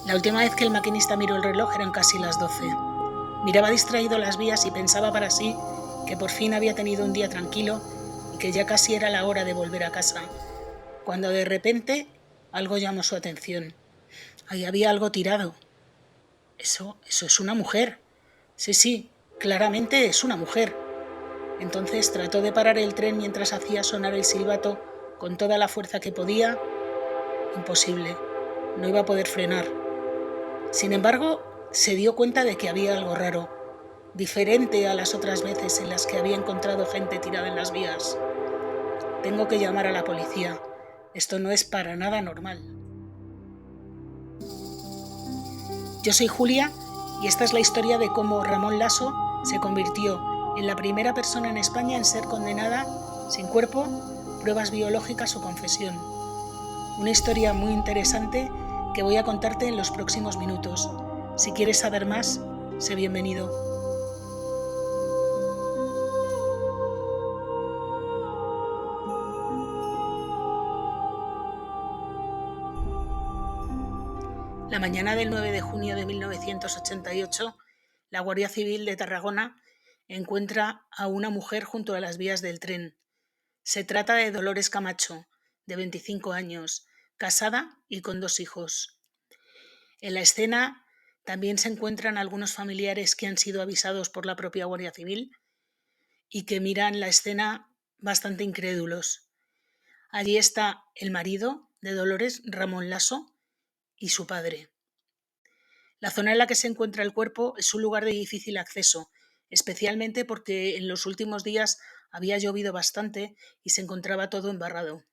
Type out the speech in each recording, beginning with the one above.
La última vez que el maquinista miró el reloj eran casi las 12. Miraba distraído las vías y pensaba para sí que por fin había tenido un día tranquilo y que ya casi era la hora de volver a casa, cuando de repente algo llamó su atención. Ahí había algo tirado. Eso es una mujer. Sí, claramente es una mujer. Entonces trató de parar el tren mientras hacía sonar el silbato con toda la fuerza que podía. Imposible. No iba a poder frenar. Sin embargo, se dio cuenta de que había algo raro, diferente a las otras veces en las que había encontrado gente tirada en las vías. Tengo que llamar a la policía. Esto no es para nada normal. Yo soy Julia y esta es la historia de cómo Ramón Lasso se convirtió en la primera persona en España en ser condenada sin cuerpo, pruebas biológicas o confesión. Una historia muy interesante que voy a contarte en los próximos minutos. Si quieres saber más, sé bienvenido. La mañana del 9 de junio de 1988, la Guardia Civil de Tarragona encuentra a una mujer junto a las vías del tren. Se trata de Dolores Camacho, de 25 años, casada y con 2 hijos. En la escena también se encuentran algunos familiares que han sido avisados por la propia Guardia Civil y que miran la escena bastante incrédulos. Allí está el marido de Dolores, Ramón Lasso, y su padre. La zona en la que se encuentra el cuerpo es un lugar de difícil acceso, especialmente porque en los últimos días había llovido bastante y se encontraba todo embarrado.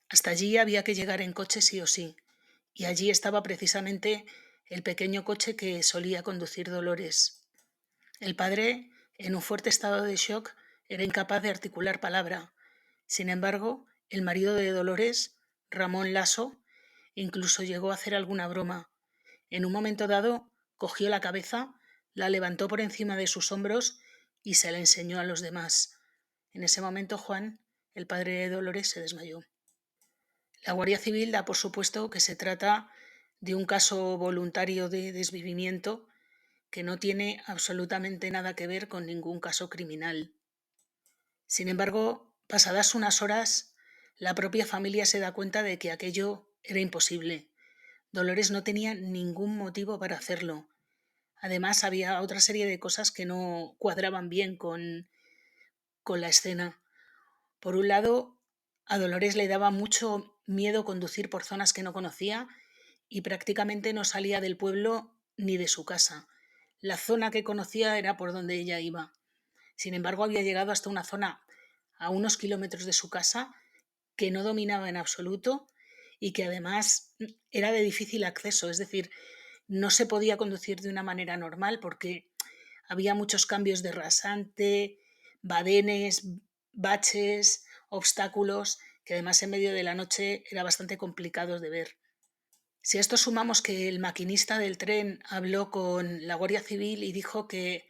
Hasta allí había que llegar en coche sí o sí, y allí estaba precisamente el pequeño coche que solía conducir Dolores. El padre, en un fuerte estado de shock, era incapaz de articular palabra. Sin embargo, el marido de Dolores, Ramón Lasso, incluso llegó a hacer alguna broma. En un momento dado, cogió la cabeza, la levantó por encima de sus hombros y se la enseñó a los demás. En ese momento, Juan, el padre de Dolores, se desmayó. La Guardia Civil da por supuesto que se trata de un caso voluntario de desvivimiento que no tiene absolutamente nada que ver con ningún caso criminal. Sin embargo, pasadas unas horas, la propia familia se da cuenta de que aquello era imposible. Dolores no tenía ningún motivo para hacerlo. Además, había otra serie de cosas que no cuadraban bien con la escena. Por un lado, a Dolores le daba mucho miedo conducir por zonas que no conocía y prácticamente no salía del pueblo ni de su casa. La zona que conocía era por donde ella iba. Sin embargo, había llegado hasta una zona a unos kilómetros de su casa que no dominaba en absoluto y que además era de difícil acceso, es decir, no se podía conducir de una manera normal porque había muchos cambios de rasante, badenes, baches, obstáculos, que además en medio de la noche era bastante complicados de ver. Si a esto sumamos que el maquinista del tren habló con la Guardia Civil y dijo que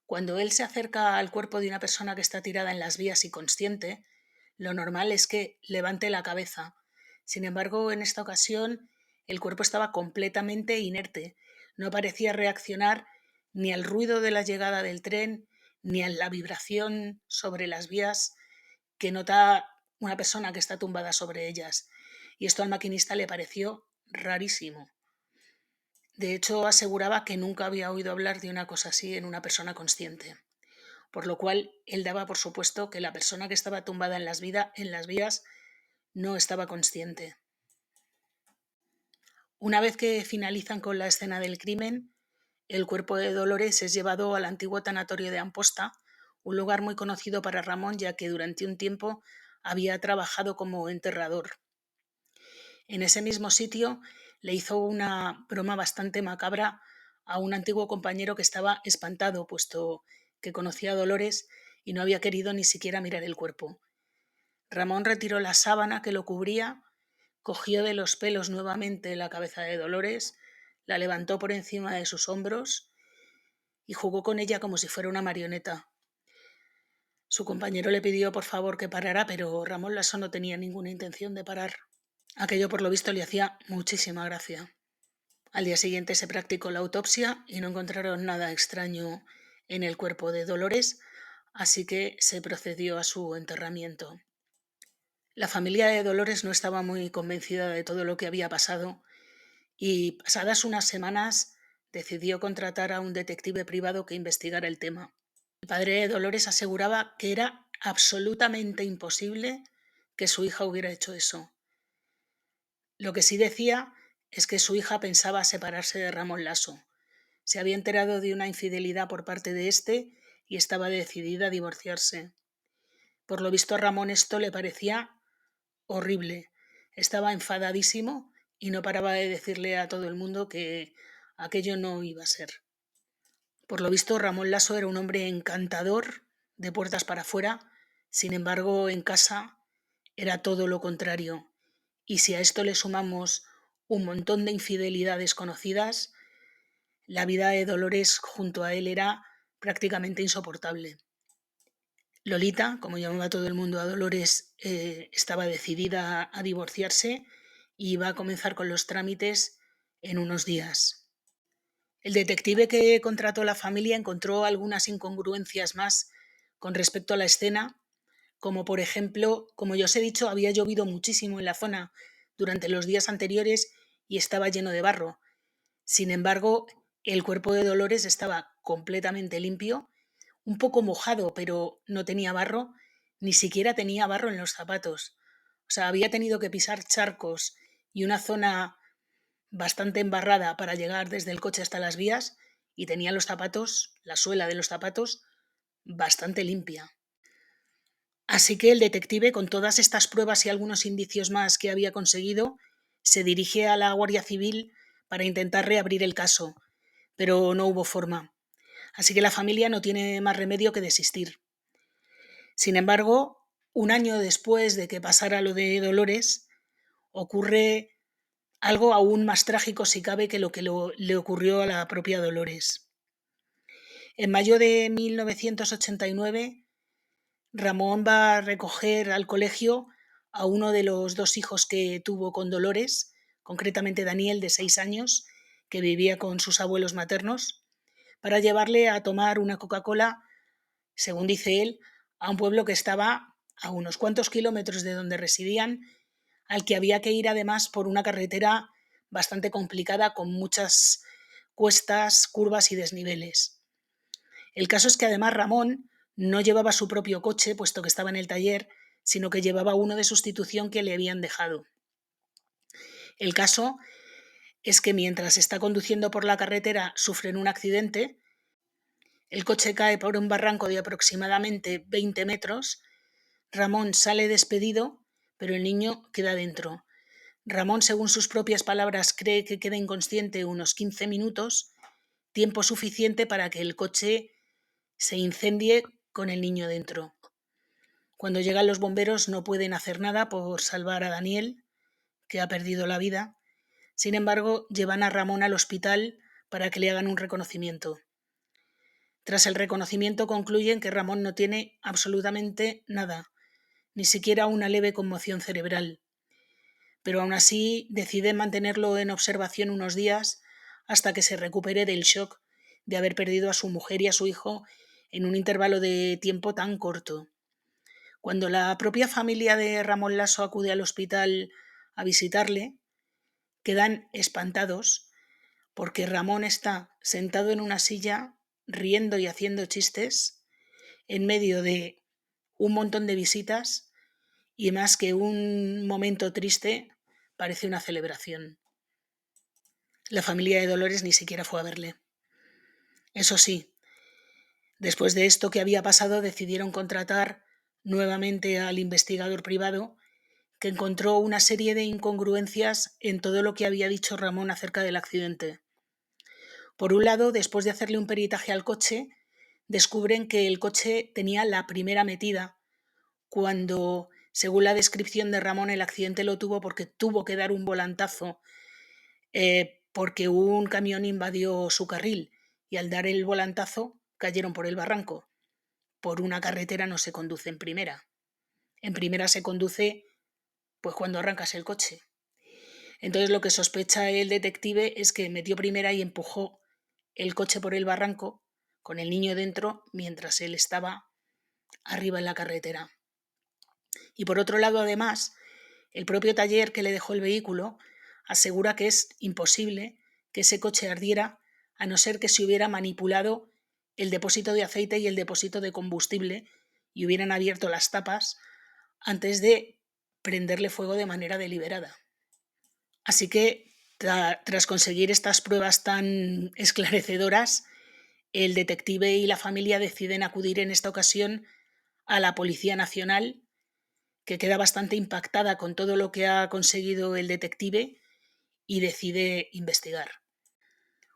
cuando él se acerca al cuerpo de una persona que está tirada en las vías y consciente, lo normal es que levante la cabeza. Sin embargo, en esta ocasión, el cuerpo estaba completamente inerte. No parecía reaccionar ni al ruido de la llegada del tren, ni a la vibración sobre las vías que nota una persona que está tumbada sobre ellas. Y esto al maquinista le pareció rarísimo. De hecho, aseguraba que nunca había oído hablar de una cosa así en una persona consciente, por lo cual él daba por supuesto que la persona que estaba tumbada en las vías no estaba consciente. Una vez que finalizan con la escena del crimen, el cuerpo de Dolores es llevado al antiguo tanatorio de Amposta, un lugar muy conocido para Ramón ya que durante un tiempo había trabajado como enterrador. En ese mismo sitio le hizo una broma bastante macabra a un antiguo compañero que estaba espantado, puesto que conocía a Dolores y no había querido ni siquiera mirar el cuerpo. Ramón retiró la sábana que lo cubría, cogió de los pelos nuevamente la cabeza de Dolores, la levantó por encima de sus hombros y jugó con ella como si fuera una marioneta. Su compañero le pidió por favor que parara, pero Ramón Lasso no tenía ninguna intención de parar. Aquello por lo visto le hacía muchísima gracia. Al día siguiente se practicó la autopsia y no encontraron nada extraño en el cuerpo de Dolores, así que se procedió a su enterramiento. La familia de Dolores no estaba muy convencida de todo lo que había pasado y, pasadas unas semanas, decidió contratar a un detective privado que investigara el tema. El padre de Dolores aseguraba que era absolutamente imposible que su hija hubiera hecho eso. Lo que sí decía es que su hija pensaba separarse de Ramón Lasso. Se había enterado de una infidelidad por parte de este y estaba decidida a divorciarse. Por lo visto a Ramón esto le parecía horrible. Estaba enfadadísimo y no paraba de decirle a todo el mundo que aquello no iba a ser. Por lo visto Ramón Lasso era un hombre encantador, de puertas para afuera. Sin embargo, en casa era todo lo contrario. Y si a esto le sumamos un montón de infidelidades conocidas, la vida de Dolores junto a él era prácticamente insoportable. Lolita, como llamaba todo el mundo a Dolores, estaba decidida a divorciarse y iba a comenzar con los trámites en unos días. El detective que contrató la familia encontró algunas incongruencias más con respecto a la escena, como por ejemplo, como ya os he dicho, había llovido muchísimo en la zona durante los días anteriores y estaba lleno de barro. Sin embargo, el cuerpo de Dolores estaba completamente limpio, un poco mojado, pero no tenía barro, ni siquiera tenía barro en los zapatos. O sea, había tenido que pisar charcos y una zona bastante embarrada para llegar desde el coche hasta las vías y tenía los zapatos, la suela de los zapatos, bastante limpia. Así que el detective, con todas estas pruebas y algunos indicios más que había conseguido, se dirige a la Guardia Civil para intentar reabrir el caso, pero no hubo forma. Así que la familia no tiene más remedio que desistir. Sin embargo, un año después de que pasara lo de Dolores, ocurre algo aún más trágico, si cabe, que lo que le ocurrió a la propia Dolores. En mayo de 1989, Ramón va a recoger al colegio a uno de los dos hijos que tuvo con Dolores, concretamente Daniel, de 6 años, que vivía con sus abuelos maternos, para llevarle a tomar una Coca-Cola, según dice él, a un pueblo que estaba a unos cuantos kilómetros de donde residían, al que había que ir además por una carretera bastante complicada con muchas cuestas, curvas y desniveles. El caso es que además Ramón no llevaba su propio coche, puesto que estaba en el taller, sino que llevaba uno de sustitución que le habían dejado. El caso es que mientras está conduciendo por la carretera sufren un accidente, el coche cae por un barranco de aproximadamente 20 metros, Ramón sale despedido, pero el niño queda dentro. Ramón, según sus propias palabras, cree que queda inconsciente unos 15 minutos, tiempo suficiente para que el coche se incendie con el niño dentro. Cuando llegan los bomberos no pueden hacer nada por salvar a Daniel, que ha perdido la vida. Sin embargo, llevan a Ramón al hospital para que le hagan un reconocimiento. Tras el reconocimiento concluyen que Ramón no tiene absolutamente nada, ni siquiera una leve conmoción cerebral. Pero aún así deciden mantenerlo en observación unos días hasta que se recupere del shock de haber perdido a su mujer y a su hijo en un intervalo de tiempo tan corto. Cuando la propia familia de Ramón Lasso acude al hospital a visitarle, quedan espantados porque Ramón está sentado en una silla riendo y haciendo chistes en medio de un montón de visitas y más que un momento triste, parece una celebración. La familia de Dolores ni siquiera fue a verle. Eso sí, después de esto que había pasado decidieron contratar nuevamente al investigador privado, que encontró una serie de incongruencias en todo lo que había dicho Ramón acerca del accidente. Por un lado, después de hacerle un peritaje al coche, descubren que el coche tenía la primera metida, cuando, según la descripción de Ramón, el accidente lo tuvo porque tuvo que dar un volantazo porque un camión invadió su carril y al dar el volantazo cayeron por el barranco. Por una carretera no se conduce en primera. En primera se conduce pues cuando arrancas el coche. Entonces lo que sospecha el detective es que metió primera y empujó el coche por el barranco con el niño dentro mientras él estaba arriba en la carretera. Y por otro lado, además, el propio taller que le dejó el vehículo asegura que es imposible que ese coche ardiera a no ser que se hubiera manipulado el depósito de aceite y el depósito de combustible y hubieran abierto las tapas antes de prenderle fuego de manera deliberada. Así que, tras conseguir estas pruebas tan esclarecedoras, el detective y la familia deciden acudir en esta ocasión a la Policía Nacional, que queda bastante impactada con todo lo que ha conseguido el detective y decide investigar.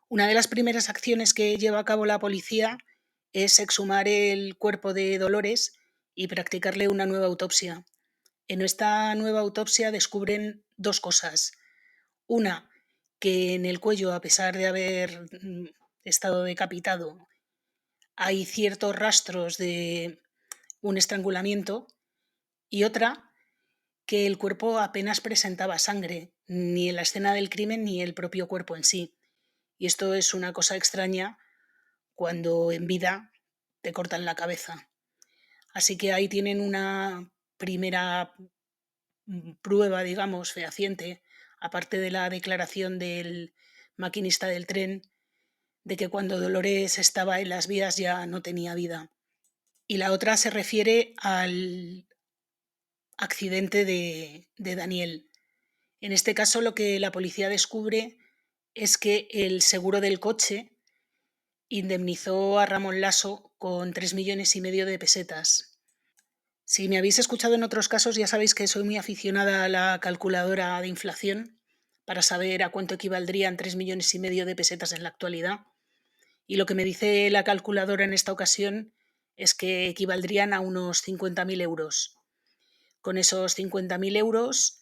Una de las primeras acciones que lleva a cabo la policía es exhumar el cuerpo de Dolores y practicarle una nueva autopsia. En esta nueva autopsia descubren dos cosas. Una, que en el cuello, a pesar de haber estado decapitado, hay ciertos rastros de un estrangulamiento, y otra, que el cuerpo apenas presentaba sangre, ni en la escena del crimen ni el propio cuerpo en sí. Y esto es una cosa extraña cuando en vida te cortan la cabeza. Así que ahí tienen una primera prueba, digamos, fehaciente, aparte de la declaración del maquinista del tren, de que cuando Dolores estaba en las vías ya no tenía vida. Y la otra se refiere al accidente de Daniel. En este caso, lo que la policía descubre es que el seguro del coche indemnizó a Ramón Lasso con 3,5 millones de pesetas. Si me habéis escuchado en otros casos, ya sabéis que soy muy aficionada a la calculadora de inflación para saber a cuánto equivaldrían 3,5 millones de pesetas en la actualidad. Y lo que me dice la calculadora en esta ocasión es que equivaldrían a unos 50.000 euros. Con esos 50.000 euros,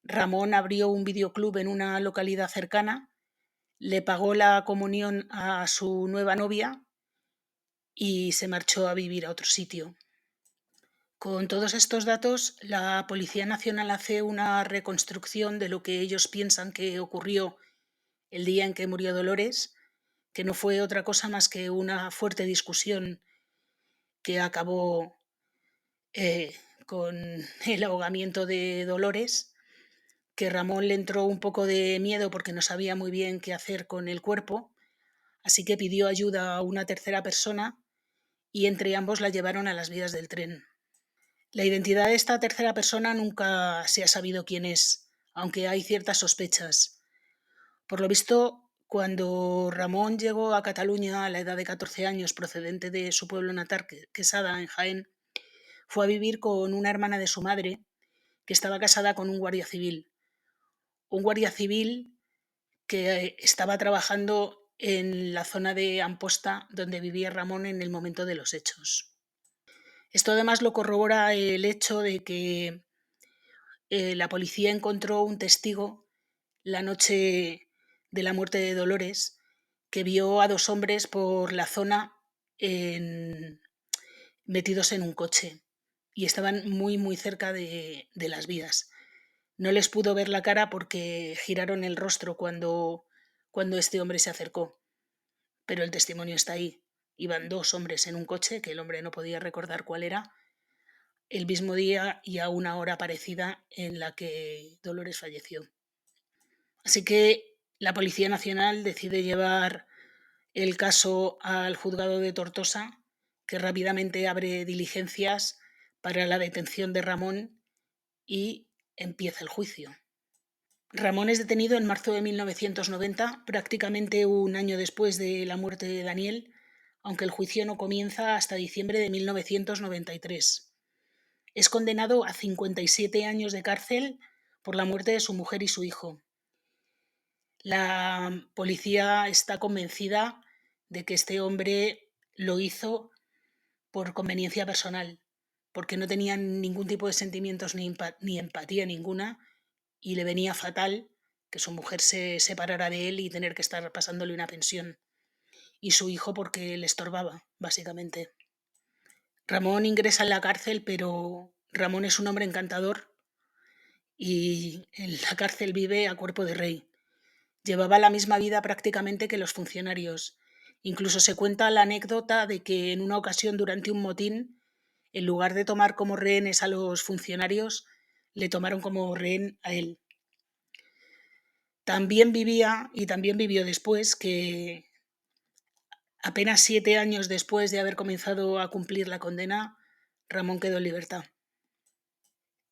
Ramón abrió un videoclub en una localidad cercana, le pagó la comunión a su nueva novia y se marchó a vivir a otro sitio. Con todos estos datos, la Policía Nacional hace una reconstrucción de lo que ellos piensan que ocurrió el día en que murió Dolores, que no fue otra cosa más que una fuerte discusión que acabó con el ahogamiento de Dolores, que Ramón le entró un poco de miedo porque no sabía muy bien qué hacer con el cuerpo, así que pidió ayuda a una tercera persona y entre ambos la llevaron a las vías del tren. La identidad de esta tercera persona nunca se ha sabido quién es, aunque hay ciertas sospechas. Por lo visto, cuando Ramón llegó a Cataluña a la edad de 14 años, procedente de su pueblo natal, Quesada, en Jaén, fue a vivir con una hermana de su madre, que estaba casada con un guardia civil. Un guardia civil que estaba trabajando en la zona de Amposta, donde vivía Ramón en el momento de los hechos. Esto además lo corrobora el hecho de que la policía encontró un testigo la noche de la muerte de Dolores que vio a dos hombres por la zona metidos en un coche y estaban muy muy cerca de las vías. No les pudo ver la cara porque giraron el rostro cuando este hombre se acercó, pero el testimonio está ahí. Iban dos hombres en un coche, que el hombre no podía recordar cuál era, el mismo día y a una hora parecida en la que Dolores falleció. Así que la Policía Nacional decide llevar el caso al juzgado de Tortosa, que rápidamente abre diligencias para la detención de Ramón y empieza el juicio. Ramón es detenido en marzo de 1990, prácticamente un año después de la muerte de Daniel, aunque el juicio no comienza hasta diciembre de 1993. Es condenado a 57 años de cárcel por la muerte de su mujer y su hijo. La policía está convencida de que este hombre lo hizo por conveniencia personal, porque no tenía ningún tipo de sentimientos ni empatía ninguna y le venía fatal que su mujer se separara de él y tener que estar pasándole una pensión. Y su hijo porque le estorbaba, básicamente. Ramón ingresa en la cárcel, pero Ramón es un hombre encantador y en la cárcel vive a cuerpo de rey. Llevaba la misma vida prácticamente que los funcionarios. Incluso se cuenta la anécdota de que en una ocasión durante un motín, en lugar de tomar como rehenes a los funcionarios, le tomaron como rehén a él. También vivía y también vivió después que apenas 7 años después de haber comenzado a cumplir la condena, Ramón quedó en libertad.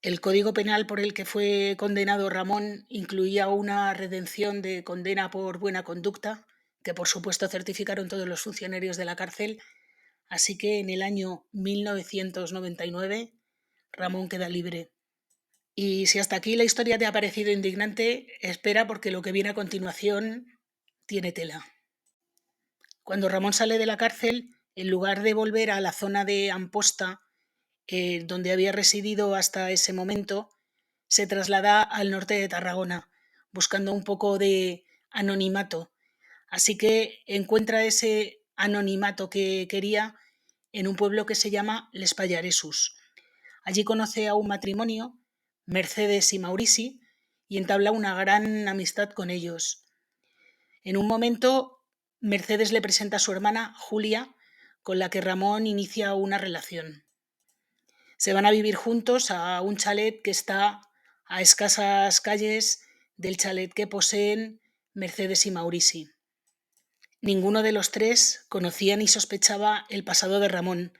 El código penal por el que fue condenado Ramón incluía una redención de condena por buena conducta, que por supuesto certificaron todos los funcionarios de la cárcel, así que en el año 1999 Ramón queda libre. Y si hasta aquí la historia te ha parecido indignante, espera porque lo que viene a continuación tiene tela. Cuando Ramón sale de la cárcel, en lugar de volver a la zona de Amposta, donde había residido hasta ese momento, se traslada al norte de Tarragona, buscando un poco de anonimato. Así que encuentra ese anonimato que quería en un pueblo que se llama Les Pallaresos. Allí conoce a un matrimonio, Mercedes y Maurici, y entabla una gran amistad con ellos. En un momento, Mercedes le presenta a su hermana, Julia, con la que Ramón inicia una relación. Se van a vivir juntos a un chalet que está a escasas calles del chalet que poseen Mercedes y Maurici. Ninguno de los tres conocía ni sospechaba el pasado de Ramón,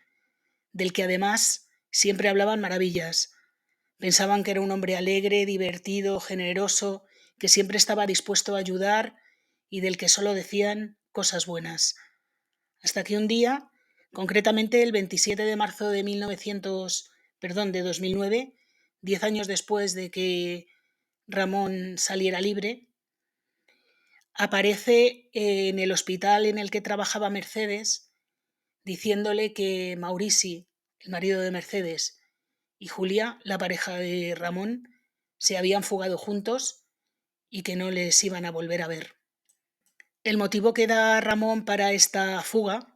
del que además siempre hablaban maravillas. Pensaban que era un hombre alegre, divertido, generoso, que siempre estaba dispuesto a ayudar y del que solo decían cosas buenas. Hasta que un día, concretamente el 27 de marzo de 2009, 10 años después de que Ramón saliera libre, aparece en el hospital en el que trabajaba Mercedes diciéndole que Maurici, el marido de Mercedes, y Julia, la pareja de Ramón, se habían fugado juntos y que no les iban a volver a ver. El motivo que da Ramón para esta fuga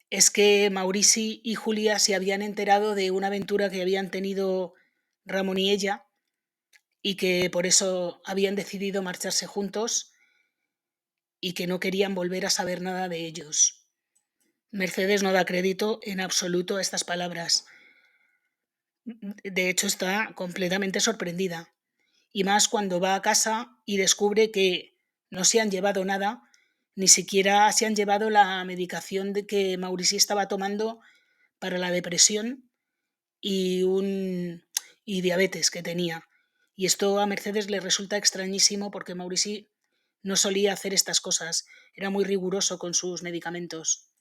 es que Maurici y Julia se habían enterado de una aventura que habían tenido Ramón y ella y que por eso habían decidido marcharse juntos y que no querían volver a saber nada de ellos. Mercedes no da crédito en absoluto a estas palabras. De hecho, está completamente sorprendida. Y más cuando va a casa y descubre que no se han llevado nada, ni siquiera se han llevado la medicación de que Maurici estaba tomando para la depresión y diabetes que tenía. Y esto a Mercedes le resulta extrañísimo porque Maurici no solía hacer estas cosas, era muy riguroso con sus medicamentos.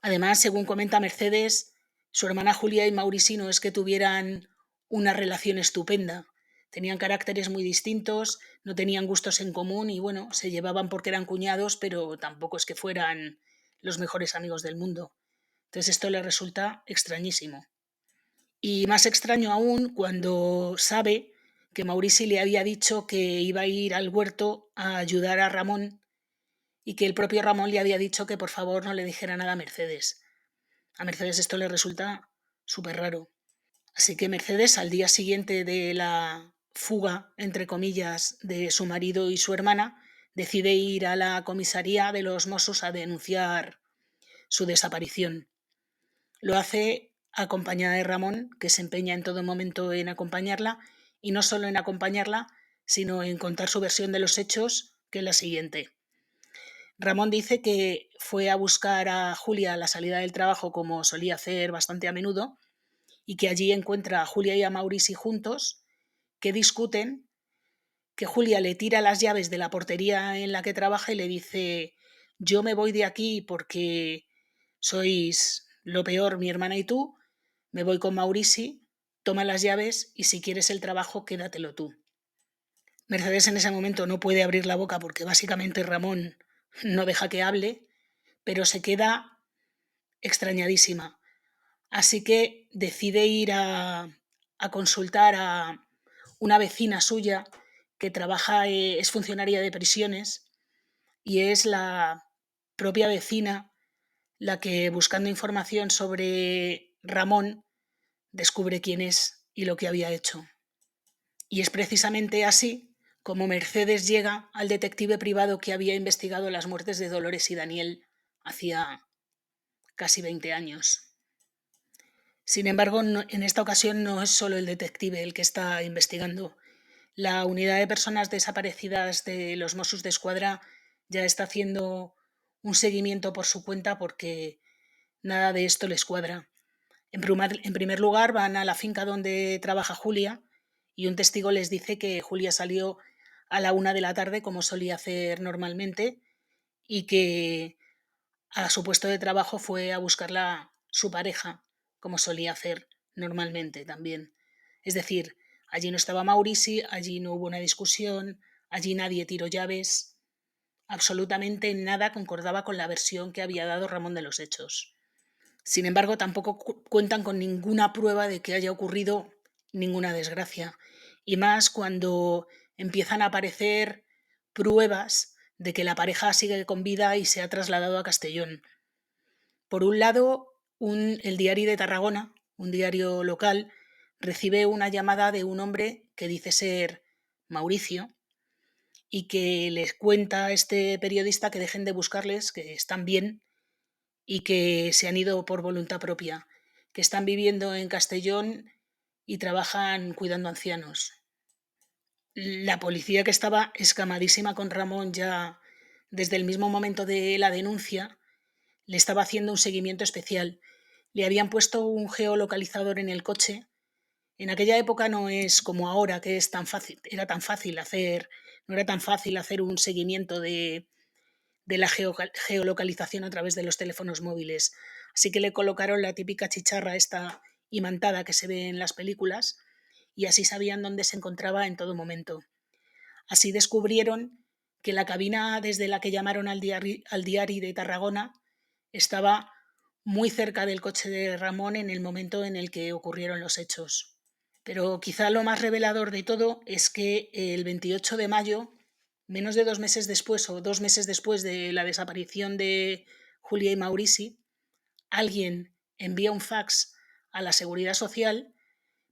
Además, según comenta Mercedes, su hermana Julia y Maurici no es que tuvieran una relación estupenda. Tenían caracteres muy distintos, no tenían gustos en común y bueno, se llevaban porque eran cuñados, pero tampoco es que fueran los mejores amigos del mundo. Entonces esto le resulta extrañísimo. Y más extraño aún cuando sabe que Maurici le había dicho que iba a ir al huerto a ayudar a Ramón y que el propio Ramón le había dicho que por favor no le dijera nada a Mercedes. A Mercedes esto le resulta súper raro. Así que Mercedes, al día siguiente de la fuga, entre comillas, de su marido y su hermana, decide ir a la comisaría de los Mossos a denunciar su desaparición. Lo hace acompañada de Ramón, que se empeña en todo momento en acompañarla, y no solo en acompañarla, sino en contar su versión de los hechos, que es la siguiente. Ramón dice que fue a buscar a Julia a la salida del trabajo, como solía hacer bastante a menudo, y que allí encuentra a Julia y a Maurici juntos, que discuten, que Julia le tira las llaves de la portería en la que trabaja y le dice: yo me voy de aquí porque sois lo peor mi hermana y tú, me voy con Maurici, toma las llaves y si quieres el trabajo quédatelo tú. Mercedes en ese momento no puede abrir la boca porque básicamente Ramón no deja que hable, pero se queda extrañadísima. Así que decide ir a consultar a una vecina suya que trabaja, es funcionaria de prisiones y es la propia vecina la que, buscando información sobre Ramón, descubre quién es y lo que había hecho. Y es precisamente así como Mercedes llega al detective privado que había investigado las muertes de Dolores y Daniel hacía casi 20 años. Sin embargo, en esta ocasión no es solo el detective el que está investigando. La unidad de personas desaparecidas de los Mossos d'Esquadra ya está haciendo un seguimiento por su cuenta porque nada de esto les cuadra. En primer lugar, van a la finca donde trabaja Julia y un testigo les dice que Julia salió a la 1 de la tarde como solía hacer normalmente y que a su puesto de trabajo fue a buscarla su pareja, como solía hacer normalmente también. Es decir, allí no estaba Maurici, allí no hubo una discusión, allí nadie tiró llaves, absolutamente nada concordaba con la versión que había dado Ramón de los hechos. Sin embargo, tampoco cuentan con ninguna prueba de que haya ocurrido ninguna desgracia, y más cuando empiezan a aparecer pruebas de que la pareja sigue con vida y se ha trasladado a Castellón. Por un lado, el Diari de Tarragona, un diario local, recibe una llamada de un hombre que dice ser Mauricio y que les cuenta a este periodista que dejen de buscarles, que están bien y que se han ido por voluntad propia, que están viviendo en Castellón y trabajan cuidando ancianos. La policía, que estaba escamadísima con Ramón ya desde el mismo momento de la denuncia, le estaba haciendo un seguimiento especial. Le habían puesto un geolocalizador en el coche. En aquella época no es como ahora, que es tan fácil, no era tan fácil hacer un seguimiento de la geolocalización a través de los teléfonos móviles. Así que le colocaron la típica chicharra esta imantada que se ve en las películas y así sabían dónde se encontraba en todo momento. Así descubrieron que la cabina desde la que llamaron al diario de Tarragona estaba muy cerca del coche de Ramón en el momento en el que ocurrieron los hechos. Pero quizá lo más revelador de todo es que el 28 de mayo, menos de 2 meses después o 2 meses después de la desaparición de Julia y Maurici, alguien envía un fax a la Seguridad Social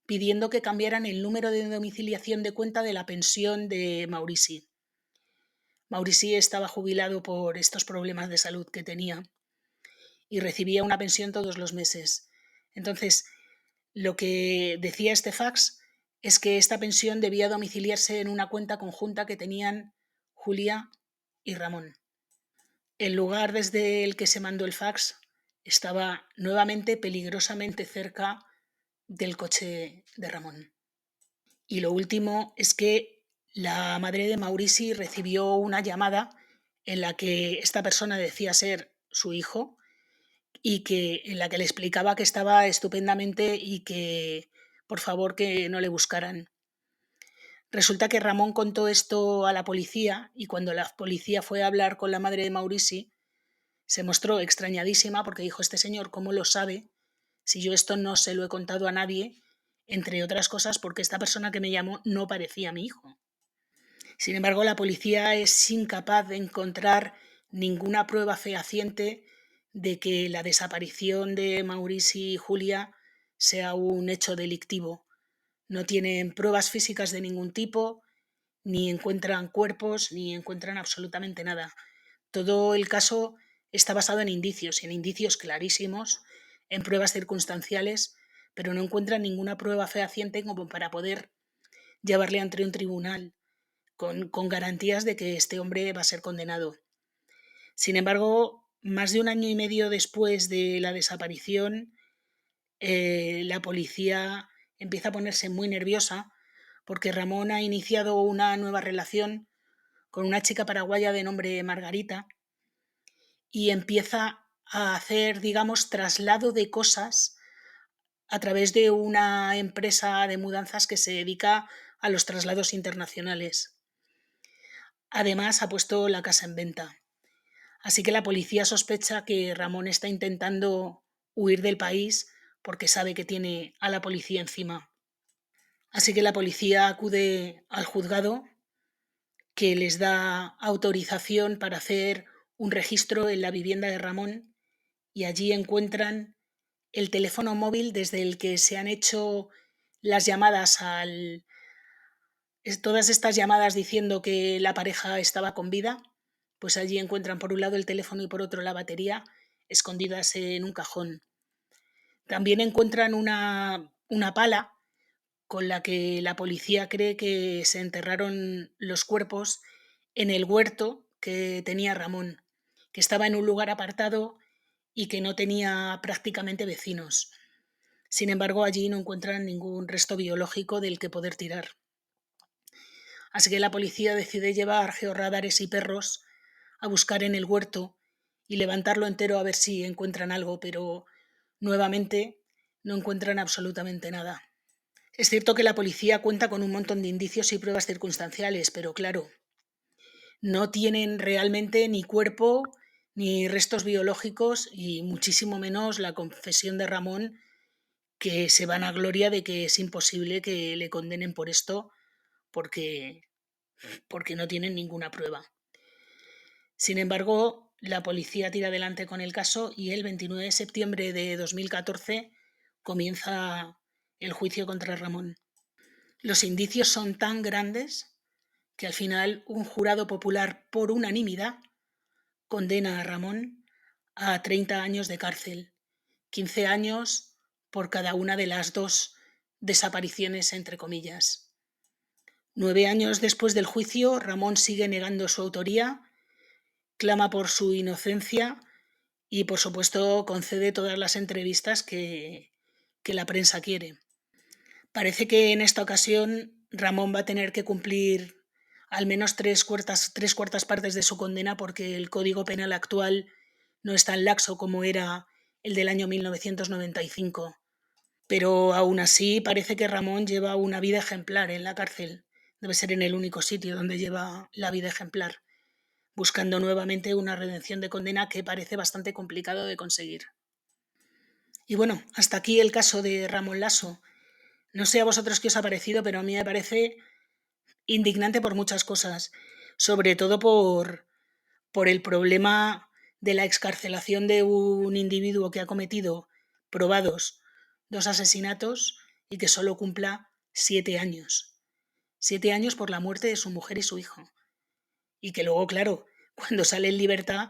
pidiendo que cambiaran el número de domiciliación de cuenta de la pensión de Maurici. Maurici estaba jubilado por estos problemas de salud que tenía y recibía una pensión todos los meses. Entonces, lo que decía este fax es que esta pensión debía domiciliarse en una cuenta conjunta que tenían Julia y Ramón. El lugar desde el que se mandó el fax estaba nuevamente peligrosamente cerca del coche de Ramón. Y lo último es que la madre de Maurici recibió una llamada en la que esta persona decía ser su hijo y en la que le explicaba que estaba estupendamente y que por favor que no le buscaran. Resulta que Ramón contó esto a la policía y cuando la policía fue a hablar con la madre de Maurici se mostró extrañadísima porque dijo: este señor, ¿cómo lo sabe si yo esto no se lo he contado a nadie? Entre otras cosas porque esta persona que me llamó no parecía mi hijo. Sin embargo, la policía es incapaz de encontrar ninguna prueba fehaciente de que la desaparición de Maurici y Julia sea un hecho delictivo. No tienen pruebas físicas de ningún tipo, ni encuentran cuerpos, ni encuentran absolutamente nada. Todo el caso está basado en indicios clarísimos, en pruebas circunstanciales, pero no encuentran ninguna prueba fehaciente como para poder llevarle ante un tribunal con garantías de que este hombre va a ser condenado. Sin embargo, más de un año y medio después de la desaparición, la policía empieza a ponerse muy nerviosa porque Ramón ha iniciado una nueva relación con una chica paraguaya de nombre Margarita y empieza a hacer, digamos, traslado de cosas a través de una empresa de mudanzas que se dedica a los traslados internacionales. Además, ha puesto la casa en venta. Así que la policía sospecha que Ramón está intentando huir del país porque sabe que tiene a la policía encima. Así que la policía acude al juzgado, que les da autorización para hacer un registro en la vivienda de Ramón y allí encuentran el teléfono móvil desde el que se han hecho las llamadas Todas estas llamadas diciendo que la pareja estaba con vida, pues allí encuentran por un lado el teléfono y por otro la batería escondidas en un cajón. También encuentran una pala con la que la policía cree que se enterraron los cuerpos en el huerto que tenía Ramón, que estaba en un lugar apartado y que no tenía prácticamente vecinos. Sin embargo, allí no encuentran ningún resto biológico del que poder tirar. Así que la policía decide llevar georradares y perros a buscar en el huerto y levantarlo entero a ver si encuentran algo, pero nuevamente no encuentran absolutamente nada. Es cierto que la policía cuenta con un montón de indicios y pruebas circunstanciales, pero claro, no tienen realmente ni cuerpo ni restos biológicos y muchísimo menos la confesión de Ramón, que se vanagloria de que es imposible que le condenen por esto porque, porque no tienen ninguna prueba. Sin embargo, la policía tira adelante con el caso y el 29 de septiembre de 2014 comienza el juicio contra Ramón. Los indicios son tan grandes que al final un jurado popular por unanimidad condena a Ramón a 30 años de cárcel, 15 años por cada una de las dos desapariciones, entre comillas. 9 años después del juicio, Ramón sigue negando su autoría, clama por su inocencia y, por supuesto, concede todas las entrevistas que la prensa quiere. Parece que en esta ocasión Ramón va a tener que cumplir al menos tres cuartas partes de su condena porque el Código Penal actual no es tan laxo como era el del año 1995. Pero aún así parece que Ramón lleva una vida ejemplar en la cárcel. Debe ser en el único sitio donde lleva la vida ejemplar, buscando nuevamente una redención de condena que parece bastante complicado de conseguir. Y bueno, hasta aquí el caso de Ramón Lasso. No sé a vosotros qué os ha parecido, pero a mí me parece indignante por muchas cosas, sobre todo por el problema de la excarcelación de un individuo que ha cometido probados 2 asesinatos y que solo cumpla 7 años. 7 años por la muerte de su mujer y su hijo. Y que luego, claro, cuando sale en libertad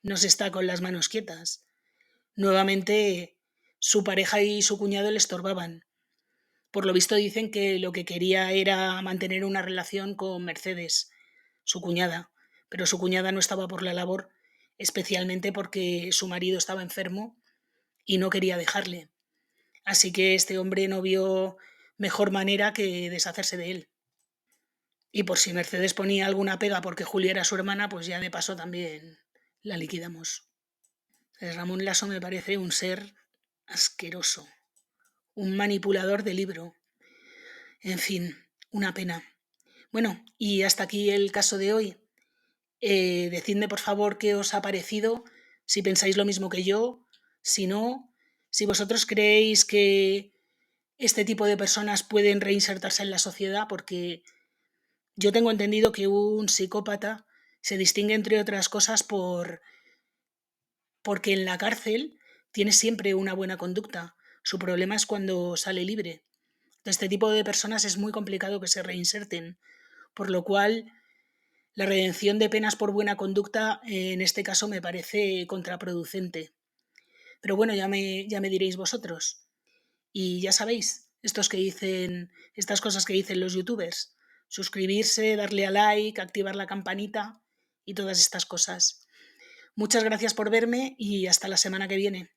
no se está con las manos quietas. Nuevamente su pareja y su cuñado le estorbaban. Por lo visto dicen que lo que quería era mantener una relación con Mercedes, su cuñada, pero su cuñada no estaba por la labor, especialmente porque su marido estaba enfermo y no quería dejarle. Así que este hombre no vio mejor manera que deshacerse de él. Y por si Mercedes ponía alguna pega porque Julia era su hermana, pues ya de paso también la liquidamos. Ramón Lasso me parece un ser asqueroso, un manipulador de libro. En fin, una pena. Bueno, y hasta aquí el caso de hoy. Decidme por favor qué os ha parecido, si pensáis lo mismo que yo, si no, si vosotros creéis que este tipo de personas pueden reinsertarse en la sociedad, porque yo tengo entendido que un psicópata se distingue, entre otras cosas, porque en la cárcel tiene siempre una buena conducta. Su problema es cuando sale libre. Este tipo de personas es muy complicado que se reinserten, por lo cual la redención de penas por buena conducta en este caso me parece contraproducente. Pero bueno, ya me diréis vosotros. Y ya sabéis, estas cosas que dicen los youtubers. Suscribirse, darle a like, activar la campanita y todas estas cosas. Muchas gracias por verme y hasta la semana que viene.